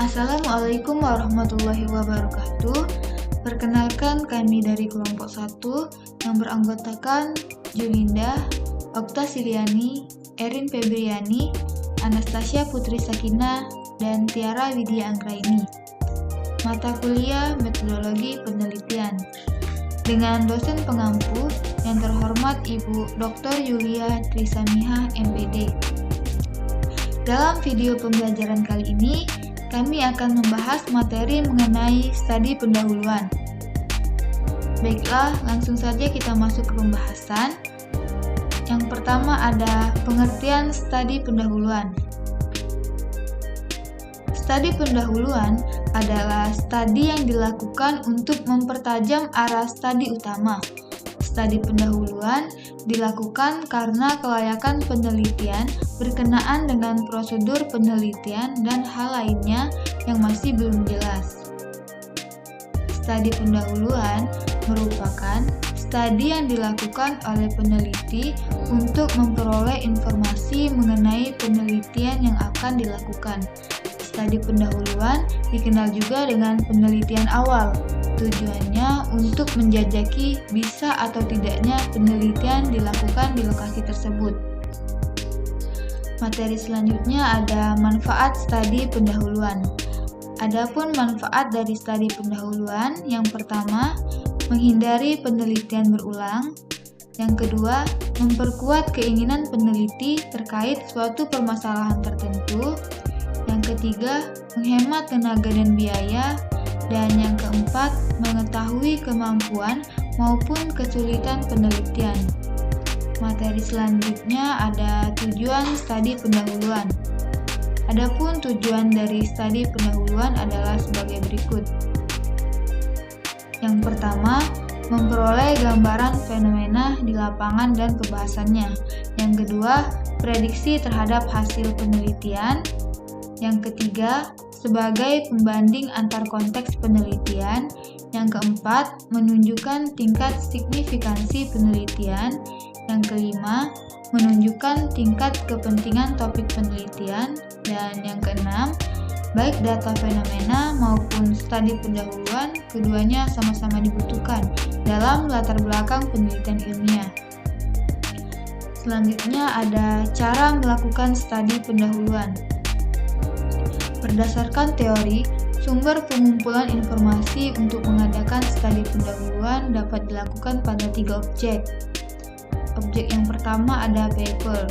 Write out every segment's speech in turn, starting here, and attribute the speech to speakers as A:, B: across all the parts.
A: Assalamualaikum warahmatullahi wabarakatuh. Perkenalkan, kami dari kelompok 1 yang beranggotakan Julinda, Okta Siliani, Erin Febriani, Anastasia Putri Sakina, dan Tiara Widya Anggraini. Mata kuliah Metodologi Penelitian dengan dosen pengampu yang terhormat Ibu Dr. Yulia Trisamihah, MPD. Dalam video pembelajaran kali ini, kami akan membahas materi mengenai studi pendahuluan. Baiklah, langsung saja kita masuk ke pembahasan. Yang pertama ada pengertian studi pendahuluan. Studi pendahuluan adalah studi yang dilakukan untuk mempertajam arah studi utama. Studi pendahuluan dilakukan karena kelayakan penelitian berkenaan dengan prosedur penelitian dan hal lainnya yang masih belum jelas. Studi pendahuluan merupakan studi yang dilakukan oleh peneliti untuk memperoleh informasi mengenai penelitian yang akan dilakukan. Studi pendahuluan dikenal juga dengan penelitian awal. Tujuannya untuk menjajaki bisa atau tidaknya penelitian dilakukan di lokasi tersebut. Materi selanjutnya ada manfaat studi pendahuluan. Adapun manfaat dari studi pendahuluan, yang pertama, menghindari penelitian berulang. Yang kedua, memperkuat keinginan peneliti terkait suatu permasalahan tertentu. Yang ketiga, menghemat tenaga dan biaya. Dan yang keempat, mengetahui kemampuan maupun kesulitan penelitian. Materi selanjutnya ada tujuan studi pendahuluan. Adapun tujuan dari studi pendahuluan adalah sebagai berikut. Yang pertama, memperoleh gambaran fenomena di lapangan dan pembahasannya. Yang kedua, prediksi terhadap hasil penelitian. Yang ketiga, sebagai pembanding antar konteks penelitian. Yang keempat, menunjukkan tingkat signifikansi penelitian. Yang kelima, menunjukkan tingkat kepentingan topik penelitian. Dan yang keenam, baik data fenomena maupun studi pendahuluan, keduanya sama-sama dibutuhkan dalam latar belakang penelitian ilmiah. Selanjutnya ada cara melakukan studi pendahuluan. Berdasarkan teori, sumber pengumpulan informasi untuk mengadakan studi pendahuluan dapat dilakukan pada 3 objek. Objek yang pertama ada paper,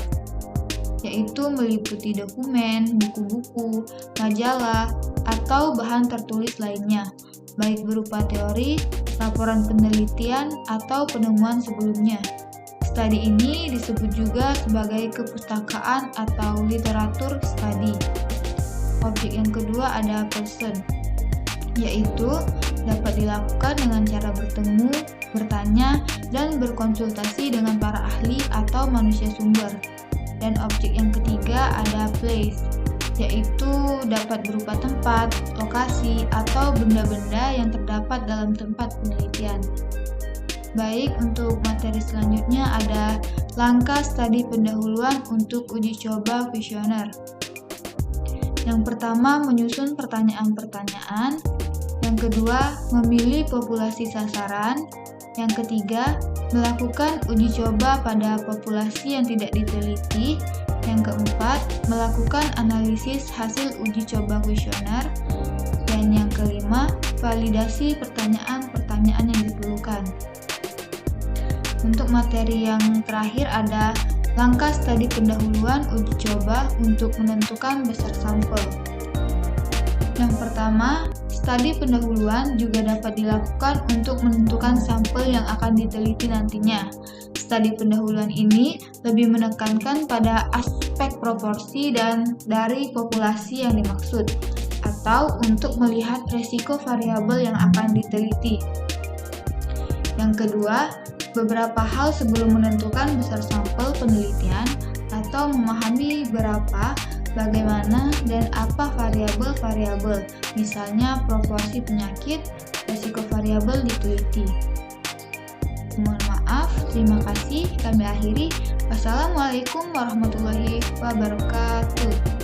A: yaitu meliputi dokumen, buku-buku, majalah, atau bahan tertulis lainnya, baik berupa teori, laporan penelitian, atau penemuan sebelumnya. Studi ini disebut juga sebagai kepustakaan atau literatur studi. Objek yang kedua ada person, yaitu dapat dilakukan dengan cara bertemu, bertanya, dan berkonsultasi dengan para ahli atau manusia sumber. Dan objek yang ketiga ada place, yaitu dapat berupa tempat, lokasi, atau benda-benda yang terdapat dalam tempat penelitian. Baik, untuk materi selanjutnya ada langkah studi pendahuluan untuk uji coba kuesioner. Yang pertama, menyusun pertanyaan-pertanyaan. Yang kedua, memilih populasi sasaran. Yang ketiga, melakukan uji coba pada populasi yang tidak diteliti. Yang keempat, melakukan analisis hasil uji coba kuesioner. Dan yang kelima, validasi pertanyaan-pertanyaan yang diperlukan. Untuk materi yang terakhir ada langkah studi pendahuluan uji coba untuk menentukan besar sampel. Yang pertama, studi pendahuluan juga dapat dilakukan untuk menentukan sampel yang akan diteliti nantinya. Studi pendahuluan ini lebih menekankan pada aspek proporsi dan dari populasi yang dimaksud, atau untuk melihat resiko variabel yang akan diteliti. Yang kedua, beberapa hal sebelum menentukan besar sampel penelitian atau memahami berapa, bagaimana, dan apa variabel-variabel, misalnya proporsi penyakit, resiko variabel diteliti. Mohon maaf, terima kasih, kami akhiri. Wassalamualaikum warahmatullahi wabarakatuh.